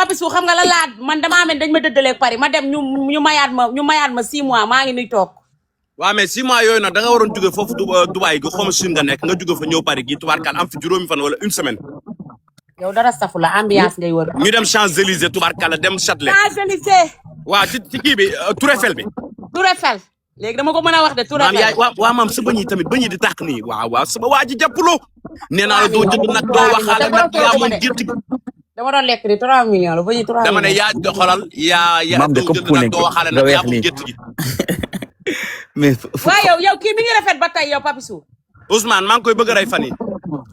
Papisu xam nga la laat man damaa mel dañ ma dëddaleeg Paris ma dem ñu mayaat ma 6 mois maa ngi nuy toog. waaw mais 6 mois yooyu nag da nga waroon jóge foofu Dubaï gi xaw ma Chine nga nekk nga jóge fa ñëw Paris gi tubaarkal am fi juróomi fan wala une semaine. yow dara safu la ambiance ngay wër. ñu dem Champs-Élysées tubaarkal dem Châtelet. Champs-Élysées. waaw ci kii bi Tour Eiffel bi. Tour Eiffel léegi dama ko mën a wax de Tour Eiffel. waaw maam sa bëñ yi tamit bëñ yi di tàq nii waaw sama waa ji jàppuloo. nee naa la doo jënd nag doo waxaale nag yaa moom gerte gi. dama doon lekk ni 3 millions la ba ñu 3 millions. dama ne yaa xoolal yaa doo jënd nag doo waxaale nag yaa moom gerte gi. mais waaw yow kii mi ngi rafet ba tey yow Papisu. Ousmane maa ngi koy bëgg a rey fan yi.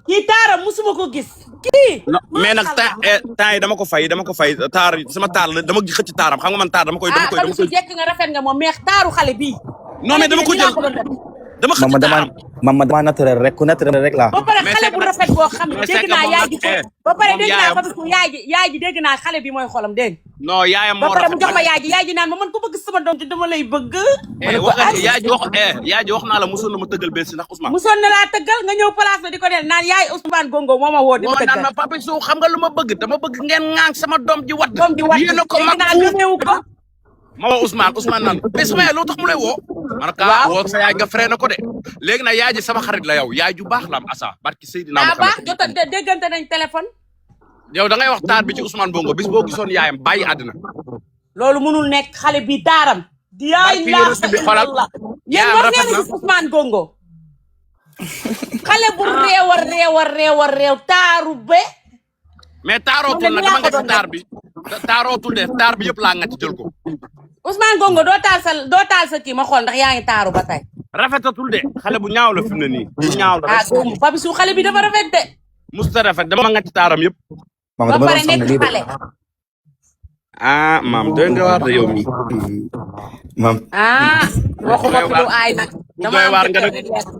kii taaram musuma ko gis. kii. mais nag temps yi dama ko fay taar sama taar la dama xëcc taaram xam nga man taar dama koy. Papisu jekk nga rafet nga moom mais taaru xale bii. non mais dama ko jël dama xëcc taaram. dama naturel rek ku naturel rek la. ba pare xale bu rafet boo xam ne dégg naa yaay ji ba pare dégg naa Papisu yaay ji dégg naa xale bi mooy xolam dégg. non yaayam moo ba pare mu jox ma yaay ji naan ma man ko bëgg sama doom ji dama lay bëgg. yaay ji wax naa la musoon na ma tëggal bés ndax Ousmane. musoon na laa tëggal nga ñëw place la di ko ne naan yaay Ousmane Gongo moo ma woo di ma tëggal. naan ma Papisu xam nga lu ma bëgg dama bëgg ngeen ŋaang sama doom ji wadd. yéen a ko mag ma woo Ousmane naan mais sama yaay loo tax mu lay woo. man ka woo sa yaay nga freiné ko de. léegi nag yaay ji sama xarit la yow yaay ju baax la am asa barki Seydina Muhammad. baax jot a déggante nañ téléphone. yow da ngay wax taar bi ci Ousmane Bongo bis boo gisoon yaayam bàyyi àddina. loolu mënul nekk xale bi taaram. di yaay laax la yéen war ngeen gis Ousmane Bongo. xale bu réew taaru be. mais taarootul nag dama nga ci taar bi. taarootul de taar bi yëpp laa nga ci jël ko. Ousmane Bongo doo taal sa kii ma xool ndax yaa ngi taaru ba tey. rafetatul de xale bu ñaaw la fi mu ne nii. bu ñaaw la rek Papisu xale bi dafa rafet de. musta rafet dama nga ci taaram yëpp. ba pare nekk xale. maam doy nga waar de yow mi maam. waxuma fi lu aay nag. dama doy waar nga nag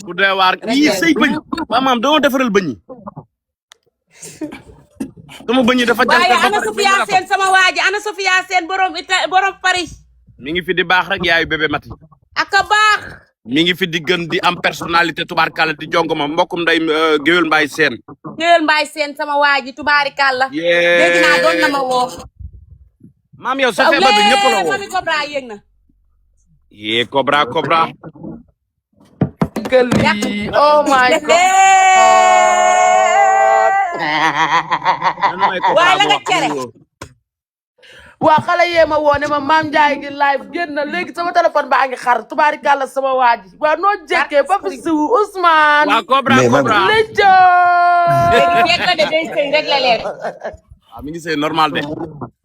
ku doy waar yii say bëñ. waaw maam doo defaral bëñ yi. sama bëñ yi dafa jant waaye ana Sofia Sène sama waa ji ana Sofia Sène borom Paris. mi ngi fi di baax rek yaayu bébé Mati. aka baax. mi ngi fi di gën di am personnalité tubaarkàlla di jongoma mbokkum nday Géwél Mbaye Sène. Géwél Mbaye Sène sama waa ji tubaarikàlla. dégg naa doon na ma woo. maam yow sa feebar bi ñëpp la woo. mami Cobra yéeg na. yee Cobra. oh my God. waaye la nga cere. waa xale yee ma woo ne ma Mame Ndiaye gi live génn na léegi sama téléphone baa ngi xar tubaarikàlla sama waa ji waa noo jekkee Papisu Ousmane. waa Cobra. Lejo. léegi fekk na de day sëy rek la leen. mi ngi sëy normal de.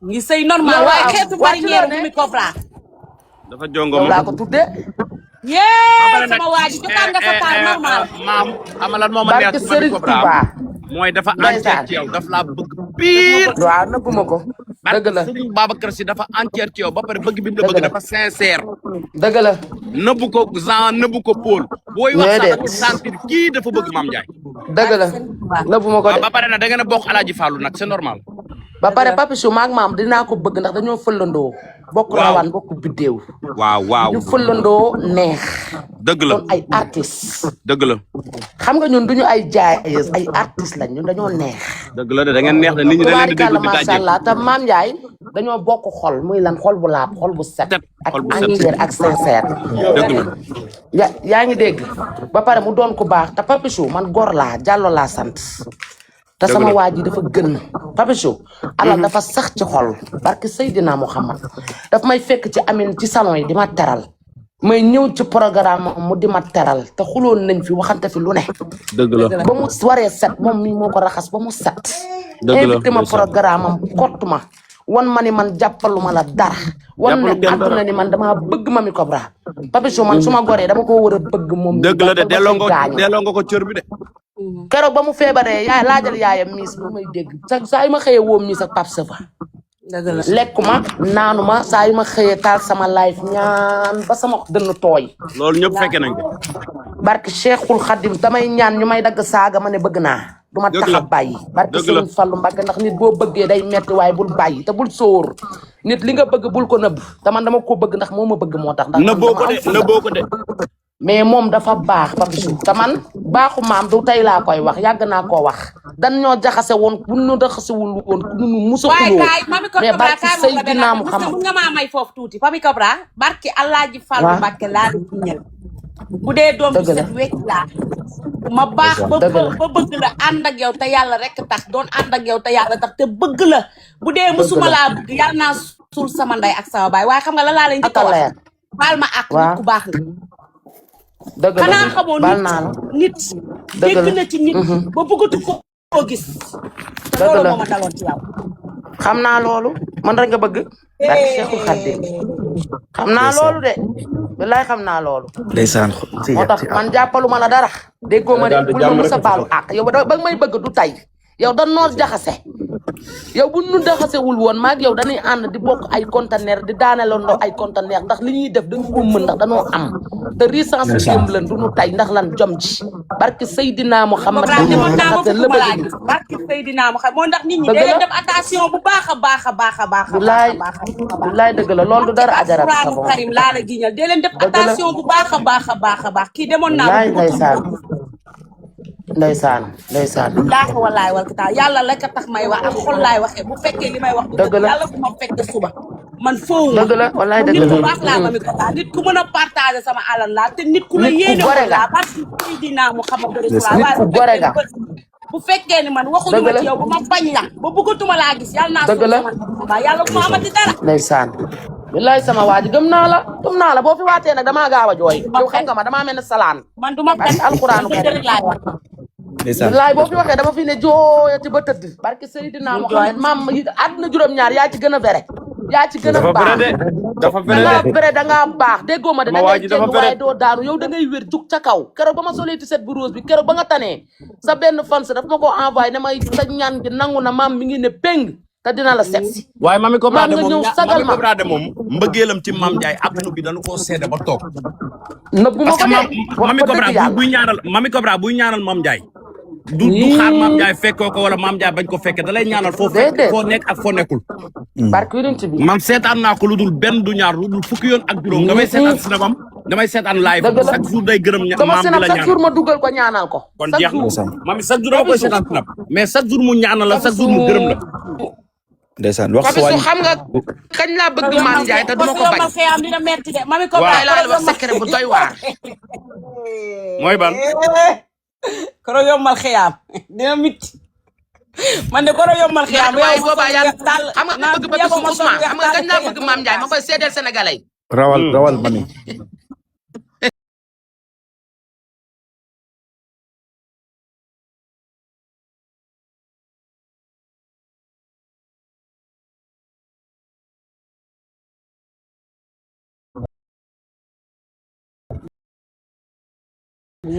mi ngi sëy normal waaye xeetu marinière bu mi Cobra. dafa jongoma laa ko tuddee. yee sama waa ji jotaan nga sa taal normal. maam amalan moo ma neex ci Cobra mooy dafa entière ci yow daf laa bëgg pire. waaw nëbbuma ko. dëgg la Serigne Babacar Sy dafa entière ci yow ba pare bëgg bi mu la bëgg dafa sincère. dëgg la. nëbbu ko Jean nëbbu ko Paul. booy wax sax sentir kii dafa bëgg Mame Ndiaye. dëgg la nëbbuma ko de. ba pare nag da ngeen a bokk Alaaji Fallou nag c'est normal. ba pare Papisu maag maam dinaa ko bëgg ndax dañoo fëllandoo. bokk rawaan bokk biddéew. waaw ñu fëllandoo neex. dëgg la doon ay artistes. dëgg la. xam nga ñun duñu ay jaayes ay artistes lañ ñun dañoo neex. dëgg la de da ngeen neex de nit ñi da leen di déglu di macha allah te Mame Ndiaye dañoo bokk xol muy lan xol bu laab xol bu set. ak entier ak sincère. dëgg la. yaa ngi dégg ba pare mu doon ku baax te Papisu man góor laa Diallo laa sant. te sama waa ji dafa gën Papisu alal dafa sax ci xol barke Seydina Muhammad daf may fekk ci amin ci salon yi di ma teral may ñëw ci programme mu di ma teral te xuloon nañ fi waxante fi lu ne. dëgg la ba mu waree set moom mi moo ko raxas ba mu set. dëgg la invité ma programme am kott ma wan ma ni man jàppaluma la dara. wan ne àdduna ni man damaa bëgg Mamy Cobra. Papisu man su ma goree dama ko war a bëgg moom. dëgg la de delloo nga ko cër bi de. keroog ba mu feebaree yaay laajal yaayam miis bu may dégg saa yu ma xëyee woo miis ak Pape Safa. lekkuma naanuma saa yu ma xëyee taal sama live ñaan ba sama dënn tooy. loolu ñëpp fekke nañ ko. barke Cheikhul Khadim damay ñaan ñu may dagg saaga ma ne bëgg naa. du ma tax a bàyyi. barke Serigne Fallou Mbacké ndax nit boo bëggee day metti waaye bul bàyyi te bul sóor nit li nga bëgg bul ko nëbb te man dama ko bëgg ndax moo ma bëgg moo tax. ndax nëbboo ko de mais moom dafa baax Papichou te man baaxu maam du tey laa koy wax yàgg naa koo wax dan ñoo jaxase woon bu ñu jaxasewul woon ku ñu musa waaye xuloo kaay Mamy mais Cobra barki kaay moom la benn Seydina affaire Muhammad mun nga maa may foofu tuuti Mamy Cobra barki Alaaji Fallu waaw Mbàkke laa di ñël bu dee doom bi dëgg la set wecc laa ma baax ba dëgg la ba bëgg la ànd ak yow te yàlla rek tax doon ànd ak yow te yàlla tax te bëgg la bu dee dëgg musuma la laa bëgg yàlla naa suul sama ndey ak sama baay waaye xam nga la laa lay njëkk a aka wax leer baal ma ak nit waaw ku baax la dëgg la xanaa xamoo baal nit naa la nit dëgg dégg la na ci nit ba bëggatu koo gis te dëgg loolu la moo ma daloon ci yow xam naa loolu man rek nga bëgg barki Seexul Xaddim xam naa loolu de billaay xam naa loolu ndeysaan moo tax man jàppaluma la dara déggoo ma de bul ma musa baalu àq yow ba may bëgg du tey yow dañ noo jaxase yow bu ñu jaxasewul woon maag yow dañuy ànd di bokk ay conteneur di daanelandoo ay conteneur ndax li ñuy def dañu ko mën ndax dañoo am te recence démb lan du ñu tey ndax lan jom ji barki Seydina Muhammad Cobra dañoo demoon naa ba jaxase fu ma laa lëbëj gis barki Seydina mu xam moo ndax nit ñi dëgg day la leen def attention bu baax a baax a baax a baax a billaay baax a baax billaay dëgg la loolu du dara ajarat Alxuraanu sabon Karim laa la giñal dee leen def dëgg la attention bu baax a baax a baax a baax kii demoon naa ba billaay ndeysaan ndeysaan ndeysaan billaahi wallaahi wal kitaab yàlla la ka tax may wax ak xol laay waxee bu fekkee li may wax du dëgg dëgg la yàlla bu ma fekk suba man foofu dëgg la wallaay dëgg nit ku la baax laa Mamy Cobra nit ku mën a partager sama alal laa te nit ku la nit ku yéene gore woon nga laa parce que Seydina Muhammad ndeysaan nit ku gore nga bu fekkee ni man waxuñu dëgg ma la ci yow ba ma bañ la ba bëggatuma laa gis yàlla naa dëgg suuf la sama yàlla bu ma amati dara ndeysaan billaay sama waa ji gëm naa la boo fi waatee nag damaa gaaw a jooy yow xam nga ma damaa mel ne salaan man du ma barki alxuraanu dëgg rek laay wax ndeysaan billaay boo fi waxee dama fi ne jooyati ba tëdd barki Seydina Muhammad maam yi àdduna juróom-ñaar yaa ci gën a bere yaa ci gën a dafa baax bëre de dafa da bëre ngaa de bere da ngaa baax déggoo ma de da Ma waa ngay ji dafa jeng bëre. waaye doo daanu yow da ngay wér jug ca kaw keroog ba ma solee ti set bu rose bi keroog ba nga tanee sa benn fan sa daf ma ko envoyé ne may sa ñaan gi nangu na maam mi ngi ne péng te dina la seet si waaye Mamy Cobra de maam nga moom ñëw sagal Mamy ma Cobra de moom mbëggeelam ci Mame Ndiaye àdduna bi dañu koo seede ba toog nëbbu ma parce ko que de wax Mamy ko Cobra dëgg yàlla buy ñaanal Mamy Cobra buy ñaanal Mame Ndiaye du xaar Mame Ndiaye fekkoo ko wala Mame Ndiaye bañ ko fekke da lay ñaanal foo fekk Déedéet. foo nekk ak foo nekkul barki yonent bi man seetaan naa ko lu dul benn du ñaar lu dul fukki yoon ak juróom damay seetaan sinabam damay seetaan live Dëgg la. chaque jour day gërëm sama maam di sinap la chaque ñaanal jour ma dugal ko ñaanal ko kon chaque jeex na jour mami chaque jour dama koy seetaan sinab mais chaque jour mu ñaanal la chaque jour mu gërëm la ndeysaan wax Papichou wàññi xam nga kañ laa bëgg Mame Ndiaye te duma ko bañ xëyam dina metti de Mamy Cobra waaye laa la wax secret bu doy waar mooy ban koro yombal xëyam dina metti man de koro yombal xëyam waaye boobaa yàlla xam nga bëgg Papichou Ousmane xam nga kañ laa bëgg Mame Ndiaye ma koy seedeel sénégalais yi rawal mami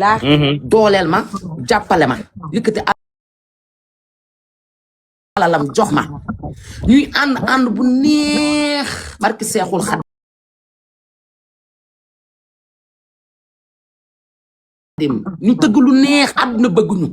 laa dooleel ma jàppale ma yëkkati alalam jox ma ñuy ànd bu neex barki Seexul Xaadim ñu tëgg lu neex àdduna bëgguñu